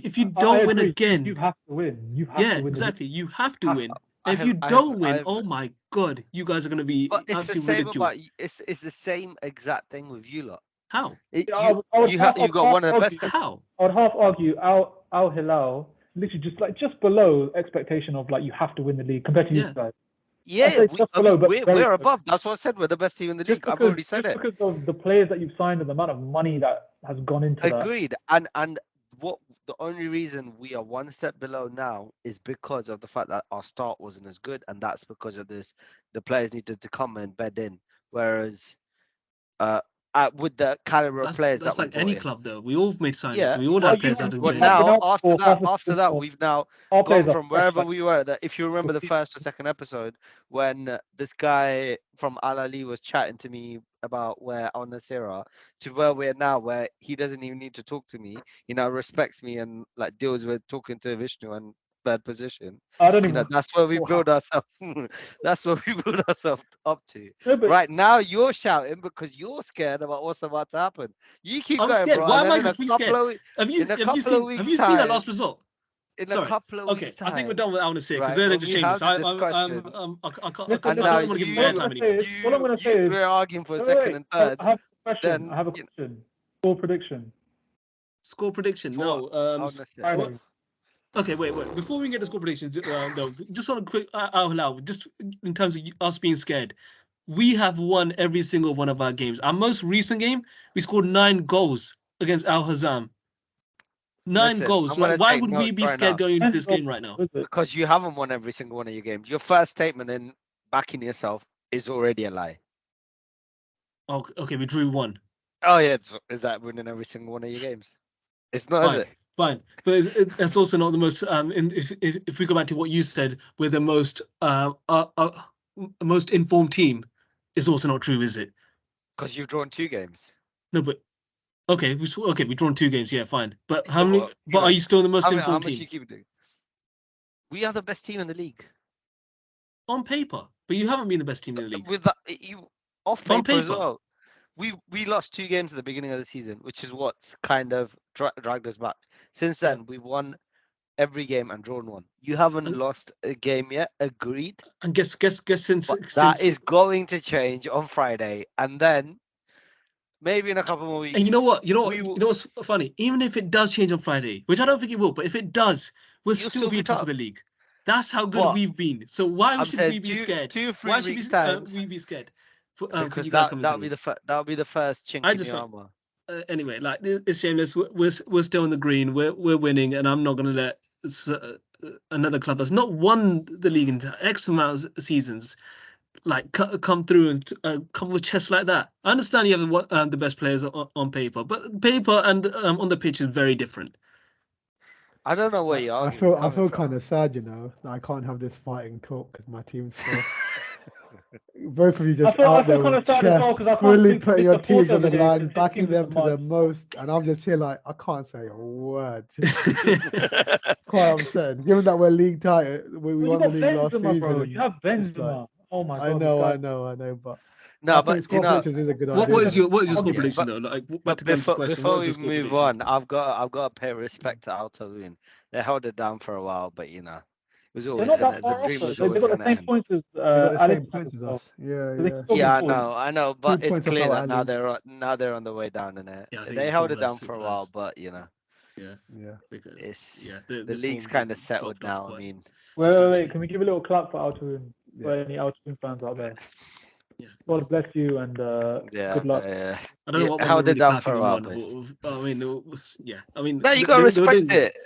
But if you I don't win agree. again, You have to win. You have yeah, to win. exactly, you have to have win. to. If you don't win, oh my god, you guys are gonna be But it's the absolutely same ridiculed. it's the same exact thing with you lot. How? I would You half got one of the argue- best. How? I would half argue Al Hilal literally just below expectation of like you have to win the league compared to you guys. Yeah, we're very above. That's what I said. We're the best team in the league. I've already said it. Because of the players that you've signed and the amount of money that has gone into that. Agreed. And what the only reason we are one step below now is because of the fact that our start wasn't as good, and that's because of this. The players needed to come and bed in, whereas with the caliber of players That's that we like any brought in. club though. We all made signings. Yeah, We all had players that but didn't now after that, we've now Our gone players are from fresh, wherever like- we were. That if you remember the first or second episode when this guy from Ahli was chatting to me about where on Nassr to where we're now, where he doesn't even need to talk to me. He now respects me and like deals with talking to Vishnu and third position. I don't even. That's where we build ourselves. That's what we build ourselves up to. No, but Right now, you're shouting because you're scared about what's about to happen. You keep I'm going, scared. bro. Why And am then I in going a to be scared? couple of Have you seen our last result? in Sorry. a couple of Okay, weeks' I think we're time, done with Al Nassr because right, they're when just we shameless. have I the discussion, don't and now want to give them more time anymore. What I'm gonna say is- You three are arguing for a Wait, second and third. I have a question. then, I have a question. Score prediction. Score prediction? For No. Al Nassr. Friday. Okay, wait. Before we get to score predictions, though, just on a quick Al Hilal, just in terms of us being scared, we have won every single one of our games. Our most recent game, we scored 9 goals against Al Hazam. 9 Listen, goals. I'm gonna Like, why take would we notes be right scared now. going into this game right now? Because you haven't won every single one of your games. Your first statement in backing yourself is already a lie. Oh, okay, we drew 1. Oh yeah, is that winning every single one of your games? It's not, Fine. is it? Fine, but it's also not the most. If we go back to what you said, we're the most most informed team. It's also not true, is it? Because you've drawn 2 games. No, but okay, we've drawn 2 games. Yeah, fine. But how many? Well, But are you still the most how informed much team you keep doing? We are the best team in the league. on paper? But you haven't been the best team in the league With that, you off on paper as paper. well. We lost 2 games at the beginning of the season, which is what's kind of dragged us back. Since then, we've won every game and drawn 1. You haven't lost a game yet. Agreed. And guess since That is going to change on Friday, and then maybe in a couple more weeks. And you know what? You know what's funny? Even if it does change on Friday, which I don't think it will, but if it does, we'll still be top of the league. That's how good we've been. So why should we be scared? Why should we be scared? For you guys coming that'll be the first chink in the armor. Anyway, like, it's shameless. We're still in the green. We're winning, and I'm not gonna let another club that's not won the league in X amount of seasons like come through and come with chests like that. I understand you have the best players on paper, but paper and on the pitch is very different. I don't know what your I argument's feel coming kind from. of sad, you know, that I can't have this fighting talk because my team's so. Both of you just I out feel there kind with of sad as well chest, because I can't fully speak putting for your Mr. Force teams on over the there line, because his backing team them doesn't to the much. most, and I'm just here like I can't say a word. Quite upsetting. Given that we're league title, we Well, you won the got league last Benzema, season, bro. and You have it's like Benzema. Oh my I God, this know, guy. but No, I think but you score know, predictions is a good What idea. is your score Okay, prediction but though? Like back but to Clem's question, what before is we your score move prediction? on, I've got to pay respect to Al Tawin. They held it down for a while, but you know, it was they're always not that the far off dream though. was They've always got the gonna same end. points as They got the Alex same has points as as us. well. Yeah, So they yeah. can still be Yeah, fourth. I know, 2 but it's points off clear our that alley. now they're on the way down in it. Yeah, I think They the held form it down has for a while, but you know, yeah, Yeah. because it's the the league's form kind of settled dropped off now. I quite mean, Wait. substantially. Can we give a little clap for Altoon? For Yeah. any Altoon fans out there? Yeah. God bless you and yeah, good luck. I don't know what held we're it really down for clapping a him while, on. but I mean, yeah. I mean, no, you gotta they were respect doing it.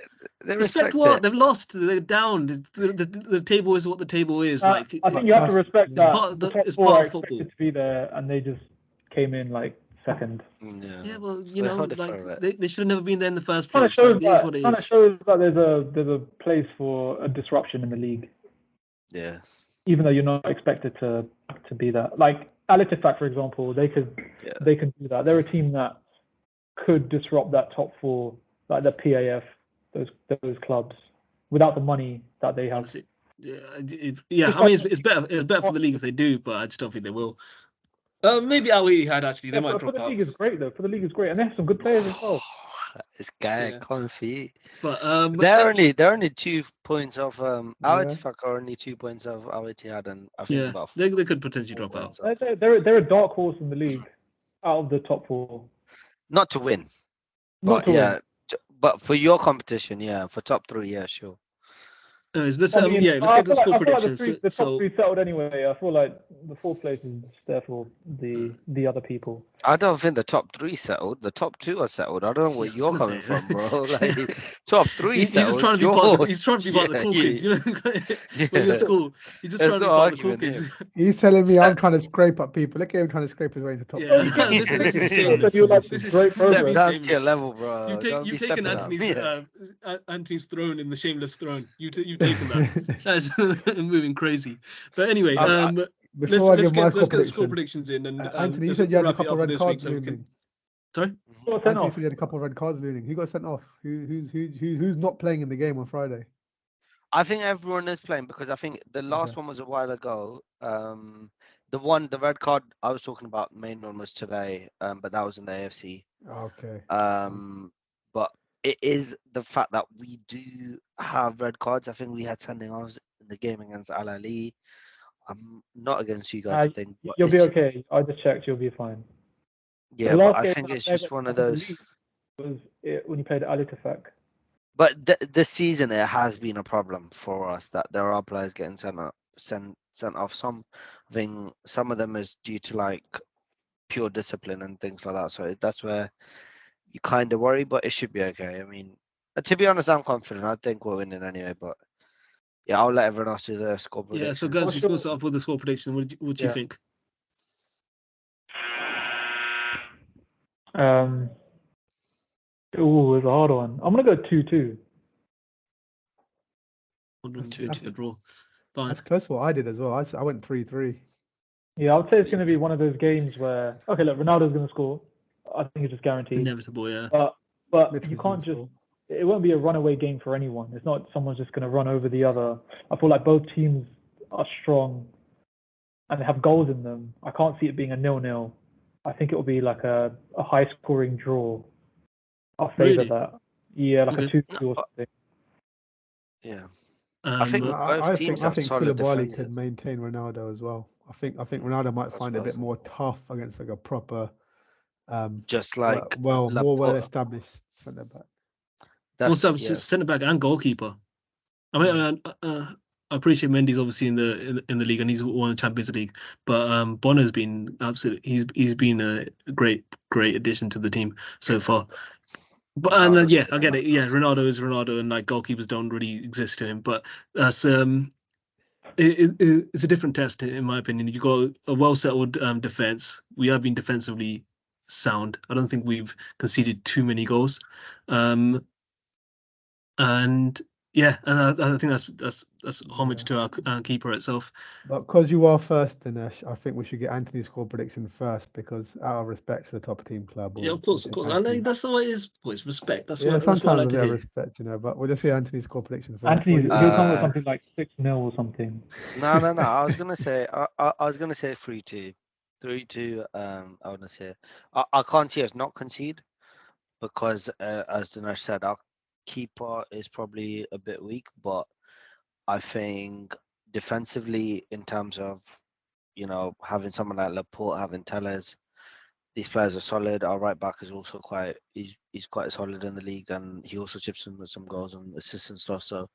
They respect respect what it. they've lost. They're down. The table is what the table is. I think you have to respect it's that part of the top it's four part are of football. expected to be there and they just came in like second. Yeah, well, They held it like for a bit. they should have never been there in the first Kind of place. shows Like, it is what it is. there's a place for a disruption in the league, Yeah. even though you're not expected to be that. Like Ittihad, for example, they can do that. They're a team that could disrupt that top four, like the PAF, those clubs, without the money that they have. Honestly, yeah. I mean, it's better. It's better for the league if they do, but I just don't think they will. Maybe Ahli had actually. They might for drop the out. league is great though. For the league is great, and they have some good players as well. This guy Yeah. comfy. But They're only 2 points of Yeah. Ittihad are only 2 points of Ittihad, and I think yeah, about they could potentially 4 drop out. points of. They're a dark horse in the league, out of the top four. Not to win, Not but to win. but for your competition, yeah, for top 3, yeah, sure. Anyways, let's I mean, let's get to the score I feel like predictions. the top three settled anyway. I feel like the fourth place is there for the other people. I don't think the top 3 settled. The top 2 are settled. I don't know where Yeah, I was you're gonna coming say. from, bro. Like top 3 he's just settled. trying to be part of the, he's trying to be part of the cool yeah, kids, you know. When you're yeah. at school, he's just There's trying to no be part of the cool argument kids. He's telling me I'm trying to scrape up people. Look at him trying to scrape his way into top. Yeah, four. this is here. shameless. You like This is great Step progress. down to your shameless. level, bro. Don't be You've taken stepping up. Anthony's Anthony's throne in the shameless throne. You've taken that. That's moving crazy. But anyway, Before I let's give my get the score prediction, predictions in, and Anthony, you let's said you had a wrap it couple up for red this week cards so we can. looming. Sorry. Who got sent Anthony off? said you had a couple red cards looming. Who got sent off? Who's not playing in the game on Friday? I think everyone is playing because I think the last one was a while ago. The red card I was talking about, main one was today, but that was in the AFC. Okay. But it is the fact that we do have red cards. I think we had sending offs in the game against Ahli. I'm not against you guys, I think. But You'll be okay. I just checked. You'll be fine. yeah, but I think it's just one of those. Was it when you played Ittihad? But this season it has been a problem for us that there are players getting sent off. Some, I think some of them is due to like pure discipline and things like that. So that's where you kind of worry, but it should be okay. I mean, to be honest, I'm confident. I think we're winning anyway. But yeah, I'll let everyone else do the score prediction. Yeah. So guys, if you want to start off with the score prediction, what do you think? Oh, it's a hard one. I'm gonna go 2-2. 2-2 draw. Fine. That's close to what I did as well. I went 3-3. Yeah, I would say it's gonna be one of those games where look, Ronaldo's gonna score. I think it's just guaranteed. Inevitable, yeah. But you can't just. It won't be a runaway game for anyone. It's not someone's just gonna run over the other. I feel like both teams are strong, and they have goals in them. I can't see it being a 0-0. I think it will be like a high-scoring draw. I'll favour that. Yeah, like a 2-2 or something. Yeah. I think both teams have solid defenders. could maintain Ronaldo as well. I think Ronaldo might find it a bit more tough against like a proper, just like more well-established centre back. Also, centre back and goalkeeper. I mean, I appreciate Mendy's obviously in the league and he's won the Champions League, but Bono's been absolutely. He's been a great addition to the team so far. But I get it. Yeah, Ronaldo is Ronaldo, and like goalkeepers don't really exist to him. But that's it's a different test in my opinion. You got a well settled defense. We have been defensively sound. I don't think we've conceded too many goals. And And yeah, and I think that's homage to our keeper itself. But because you are first, Dinesh, I think we should get Anthony's score prediction first because out of respect to the top team club. Yeah, we'll of course. get I know Anthony. that's the way it is. Boys, respect. That's Yeah, what I sometimes like a to bit of hear. respect, but we'll just see Anthony's score prediction first. Anthony, What do you he'll think? come with something like 6-0 or something. No. I was gonna say I was gonna say 3-2. 3-2. I wanna say I can't see us not concede because as Dinesh said, our keeper is probably a bit weak, but I think defensively in terms of having someone like Laporte, having Tellez, these players are solid. Our right back is also he's quite solid in the league, and he also chips in with some goals and assists and stuff. So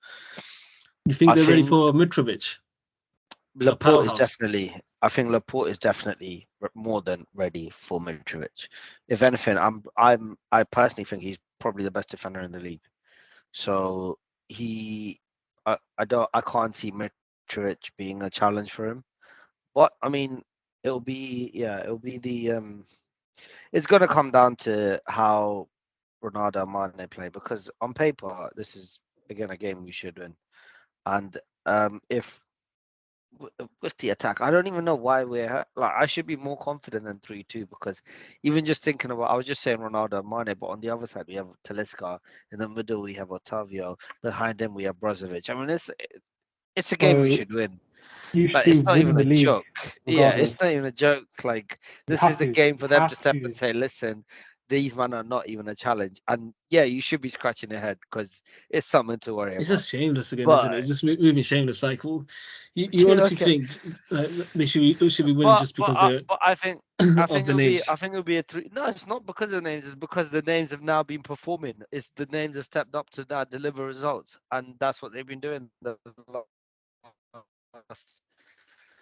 You think I they're ready think for Mitrovic? Laporte is powerhouse. I think Laporte is definitely more than ready for Mitrovic. If anything, I personally think he's probably the best defender in the league. So I can't see Mitrovic being a challenge for him. But I mean, it'll be it's gonna come down to how Ronaldo and Mane play, because on paper this is again a game we should win. And if with the attack, I don't even know why we're like, I should be more confident than 3-2, because even just thinking about, I was just saying Ronaldo and Mane, but on the other side we have Talisca, in the middle we have Otavio, behind him we have Brozovic. I mean, it's a game we So should win. you should Like, be it's not winning even the a league joke. Yeah, regardless. it's not even a joke. Like, You this have is the to. game for You them have to step to. and say, listen, these men are not even a challenge. And yeah, you should be scratching your head because it's something to worry It's about. just shameless again, isn't it? But It's just moving shameless. Like, well, you honestly okay, think they should be winning just because they're but I think of the names? it'll be a 3. No, it's not because of the names. It's because the names have now been performing. It's the names have stepped up to now deliver results, and that's what they've been doing the last,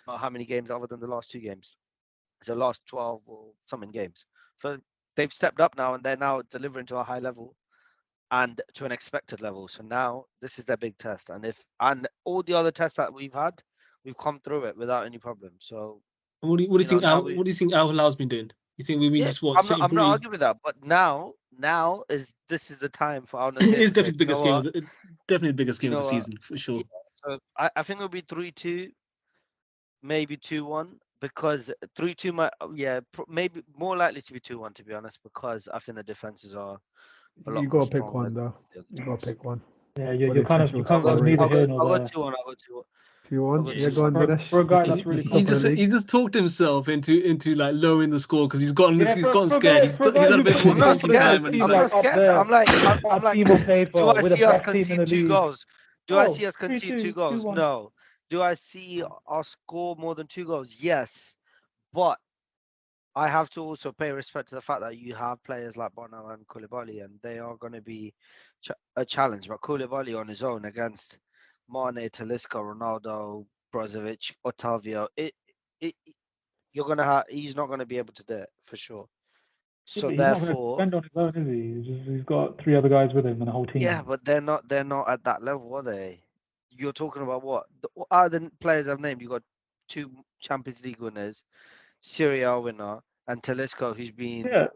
not how many games other than the last 2 games. It's the last 12 or something games. So they've stepped up now, and they're now delivering to a high level and to an expected level. So now this is their big test, and all the other tests that we've had, we've come through it without any problem. So What do you think? now What do you think Al Hilal's been doing? You think we've been yeah, just sitting I'm not pretty? arguing with that, but now this is the time for Al It Nassr is to say, definitely the biggest game of the definitely the biggest you game of the know what, season for sure. so I think it'll be 3-2, maybe 2-1, because 3-2 might, maybe more likely to be 2-1, to be honest, because I think the defenses are a lot You more gotta pick stronger one than though. the other You gotta teams. pick one. Yeah, What you're the kind of official it's score is. neither here nor I'll go there. 2-1. I'll go 2-1. 2-1. I'll Yeah, go go on, 2-1. Dinesh. For a guy Top that's of- really top of the league. He just talked himself into like lowering the score because he's gotten scared. He's for a guy had a who bit more I'm not puts thinking scared. time, and the he's team I'm like, not like up scared. there, I'm like, that team on paper do I with the see us best team in concede the 2 league. goals? Do I see us 3-2, concede 2 goals? 2-1. No. Do I see us score more than 2 goals? Yes. But I have to also pay respect to the fact that you have players like Bono and Koulibaly, and they are going to be a challenge. But Koulibaly on his own against Mane, Talisca, Ronaldo, Brozovic, Otavio, he's not going to be able to do it for sure. Yeah, So but he's not going to therefore, defend on his own, is he? He's got 3 other guys with him and a whole team. yeah, but they're not at that level, are they? You're talking about what? What are the players I've named? You got 2 Champions League winners, Serie A winner, and Talisca, who's been Yeah,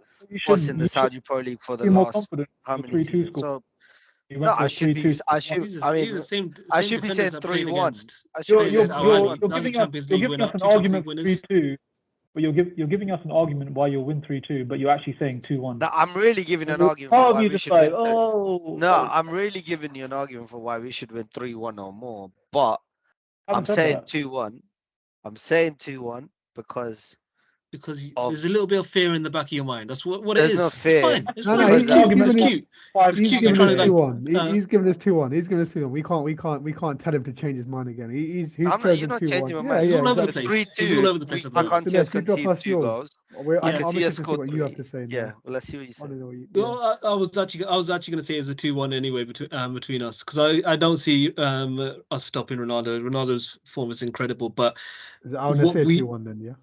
bossing the you should Saudi Pro League for the be more last confident how with many 3-2 seasons? score. So He no, went for a 3-2. he's the same I should be saying defenders are playing 3-1. against. I should be You're saying 3-1. That was a Champions League giving us winner, an 2 Champions League argument for winners. 3-2, but you're giving us an argument why you'll win 3-2, but you're actually saying 2-1. No, I'm really giving an You're argument for why we just should like, win. No, I'm really giving you an argument for why we should win 3-1 or more. But I I'm haven't said saying that. 2-1. I'm saying 2-1 because there's a little bit of fear in the back of your mind. That's what it there's is. no It's fear. fine. It's No, fine. no, It's he's cute. giving It's us cute. Five He's cute. giving You're us trying to 2-1. He's giving us 2-1. He's giving us 2-1. We can't tell him to change his mind again. He's I'm not, chosen you're not 2-1. changing my Yeah, mind. He's yeah, all over the exactly. place. He's 3-2. all over the place at the I moment. can't see us Dinesh, you drop concede us 2 yours. goals. I'm I can see us interested to see score what 3. you have to say now. Yeah, well, let's see what you say. Well, I was actually going to say it's a 2-1 anyway between us, because I don't see us stopping Ronaldo. Ronaldo's form is incredible, but Is it Al what Nassr we 2-1 then? Yeah.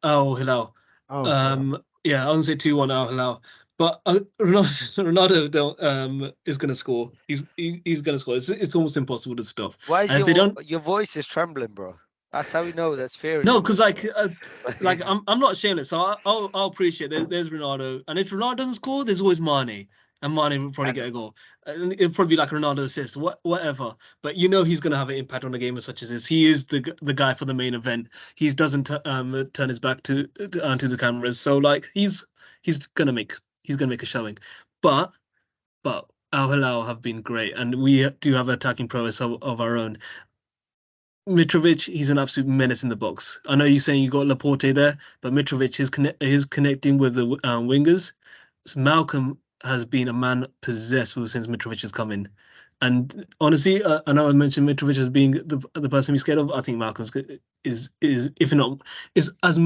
Al Hilal. Oh, okay. Yeah, I wouldn't say 2-1 Al Hilal, but Ronaldo is going to score. He's going to score. It's almost impossible to stop. Why is And if they don't, your voice is trembling, bro? That's how we know there's fear in no, your because voice, bro. I'm not shameless, so I'll appreciate there's Ronaldo, and if Ronaldo doesn't score, there's always Mane. and Mane will probably And- get a goal. And it'll probably be like a Ronaldo assist, whatever. But you know he's going to have an impact on a game such as this. He is the guy for the main event. He doesn't turn his back to the cameras. So like he's gonna make a showing. But Al Hilal have been great, and we do have attacking prowess of our own. Mitrovic, he's an absolute menace in the box. I know you're saying you got Laporte there, but Mitrovic is connecting with the wingers. So Malcolm has been a man possessed since Mitrovic has come in. And honestly, I know I mentioned Mitrovic as being the person we're scared of. I think Malcolm is if not is as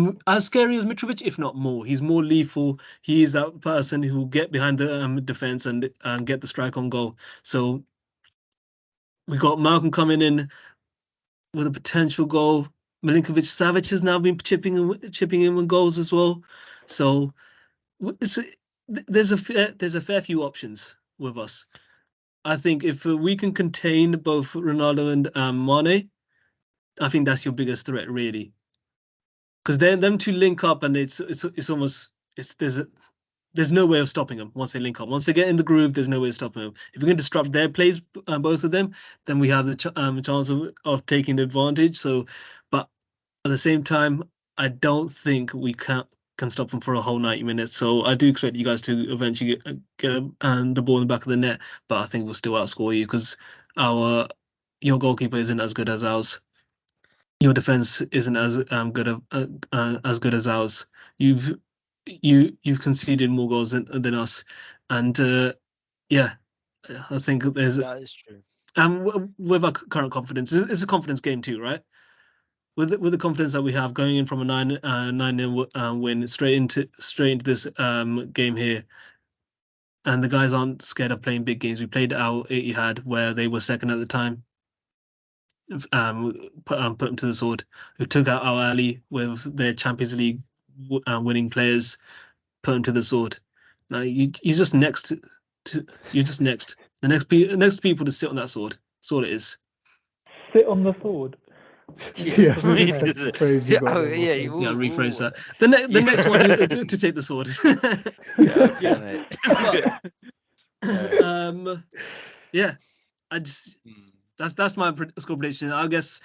scary as Mitrovic, if not more. He's more lethal. He is that person who will get behind the defense and get the strike on goal. So we got Malcolm coming in with a potential goal. Milinkovic Savic has now been chipping in with goals as well. So it's there's a fair few options with us. I think if we can contain both Ronaldo and Mane, I think that's your biggest threat, really. Because them two link up, and it's almost there's no way of stopping them once they link up. Once they get in the groove, there's no way of stopping them. If we can disrupt their plays, both of them, then we have the chance of taking the advantage. So, but at the same time, I don't think we can stop them for a whole 90 minutes. So I do expect you guys to eventually get the ball in the back of the net, but I think we'll still outscore you because your goalkeeper isn't as good as ours. Your defense isn't as good as ours. You've conceded more goals than us, and yeah, I think there's That is true. with our current confidence, it's a confidence game too, right? With the confidence that we have going in from a 9-0 win straight into this game here, and the guys aren't scared of playing big games. We played our Ittihad where they were second at the time. Put them to the sword. We took out our Ahli with their Champions League winning players, put them to the sword. Now you're just next you're just next. The next people to sit on that sword. That's all it is. Sit on the sword. Yeah, I mean, that's the phrase you got there, yeah, Martin. Yeah, rephrase that. The next one to take the sword. yeah. Yeah, I just that's my score prediction. I guess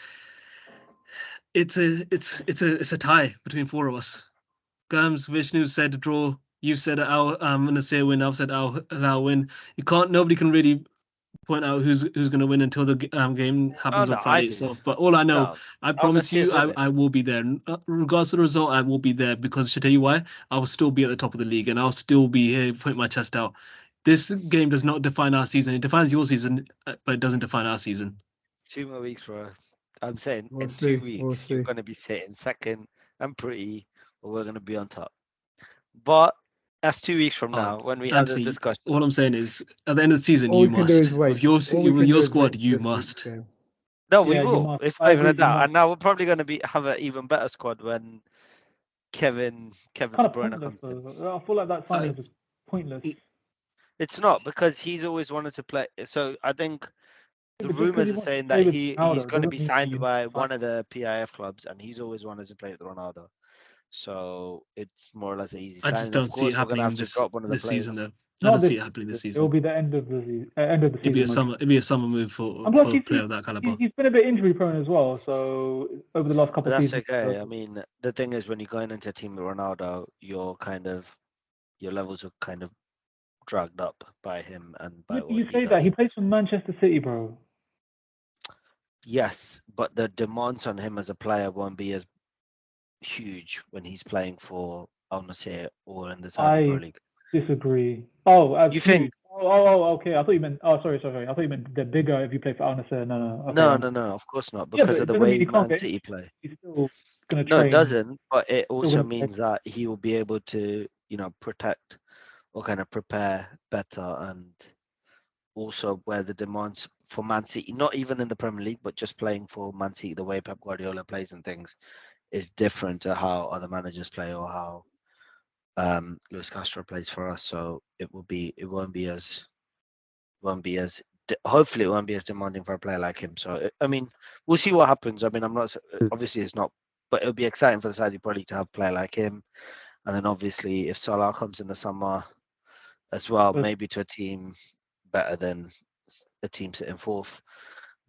it's a tie between four of us. Gams, Vishnu said a draw. You've said Al Nassr win. I've said Al win. Nobody can really point out who's going to win until the game happens on Friday itself. But all I know, I promise you, I will be there. Regardless of the result, I will be there because I tell you why, I will still be at the top of the league and I'll still be here putting my chest out. This game does not define our season. It defines your season, but it doesn't define our season. 2 more weeks, bro. I'm saying We'll in see, 2 weeks, we'll you're see. going to be sitting second and pretty, or we're going to be on top. But that's 2 weeks from now when we have this discussion. All I'm saying is, at the end of the season, All you we can do is must. wait. With your All we can do is squad, wait you this week's must. game. No, we Yeah, you will. must. It's I not even agree, a you doubt. must. And now we're probably going to have an even better squad when Kevin De Kind of Bruyne pointless. comes in. Though. I feel like that signing is just pointless. It's not because he's always wanted to play. So I think the But just 'cause rumors he are wants to saying play that with he's Ronaldo going to doesn't be mean signed you by sign one of the PIF clubs, and he's always wanted to play with Ronaldo. So it's more or less an easy I signing. just don't Of see it course, we're going to happening have to drop one of the this season, players. though. I don't Not see this it happening this It will season. be the end of the season. It'd be a summer move for I'm glad a player of that caliber. he's been a bit injury prone as well. So over the last couple But of that's seasons, okay. I mean, the thing is, when you're going into a team with Ronaldo, your levels are kind of dragged up by him and by what you he say does. that he plays for Manchester City, bro. Yes, but the demands on him as a player won't be as huge when he's playing for Al Nassr or in the Saudi Pro I League. disagree. Oh, as You huge. think? Okay. I thought you meant. Oh, sorry. I thought you meant the bigger if you play for Al Nassr. No. Okay, No, of course not, yeah, because but of it the doesn't mean way he can't Man get. City play. He's still gonna No, train. it doesn't, but it also gonna means that he will be able to, protect or kind of prepare better, and also where the demands for Man City, not even in the Premier League, but just playing for Man City, the way Pep Guardiola plays and things, is different to how other managers play or how Luis Castro plays for us. So it won't be as hopefully it won't be as demanding for a player like him. So I mean, we'll see what happens. I mean, I'm not obviously it's not, but it'll be exciting for the Saudi Pro League to have a player like him. And then obviously if Salah comes in the summer, as well, But- maybe to a team better than a team sitting fourth.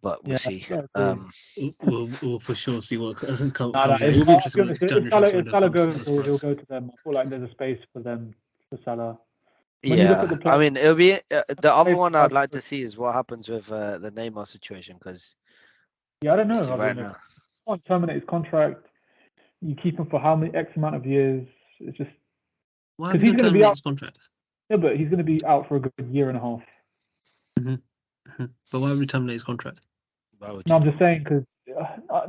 But we'll Yeah, see. I agree. We'll for sure see what comes Nah, in. It will be interesting when the January if transfer Salah window goes, comes for he'll us. go to them. I feel like there's a space for them for Salah. When Yeah, you look at the I players, mean, it'll be the other players one who I'd have- like to see is what happens with the Neymar situation, because yeah, I don't know. obviously I right mean, if now, you can't terminate his contract, you keep him for how many X amount of years? It's just Why are 'cause we he's going to gonna be terminate out. his contract? Yeah, but he's going to be out for a good year and a half. But why would we terminate his contract? why would No, you? I'm just saying because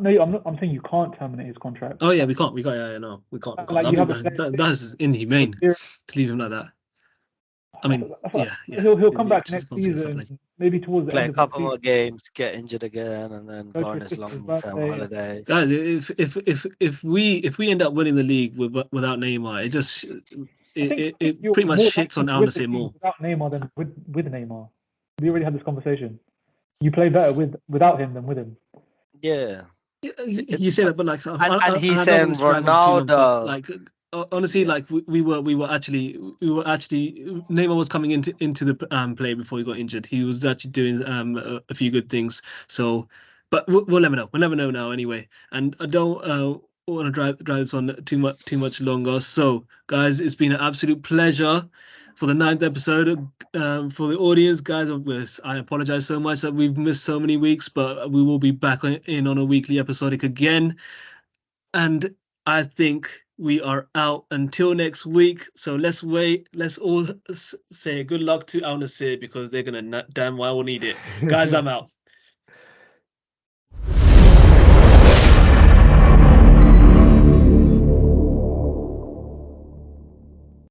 no, I'm not. I'm saying you can't terminate his contract. Oh yeah, we can't. Yeah, no, we can't. Like, you have a player- That's inhumane to leave him like that. I mean, yeah. He'll come back Just next can't see this season, happening. maybe towards the Play end a of the couple more season. games, get injured again, and then Go go to on his his 50th long-term birthday. holiday. Guys, if we end up winning the league without Neymar, it You're pretty much more shits on likely to Al win the Nassr league more. without Neymar than with Neymar. We already had this conversation. You play better without him than with him. Yeah, You say that, but like, and he's I don't saying want this to drag on too long, but Ronaldo. like, honestly, Yeah. like we were actually Neymar was coming into the play before he got injured. He was actually doing a few good things. So, but we'll never know. We'll never know now anyway. And I don't want to drive this on too much longer. So, guys, it's been an absolute pleasure for the 9th episode. For the audience, guys, I apologize so much that we've missed so many weeks, but we will be back in on a weekly episodic again. And I think we are out until next week. So let's wait. Let's all say good luck to Al Nassr because they're gonna damn well need it. Guys, I'm out.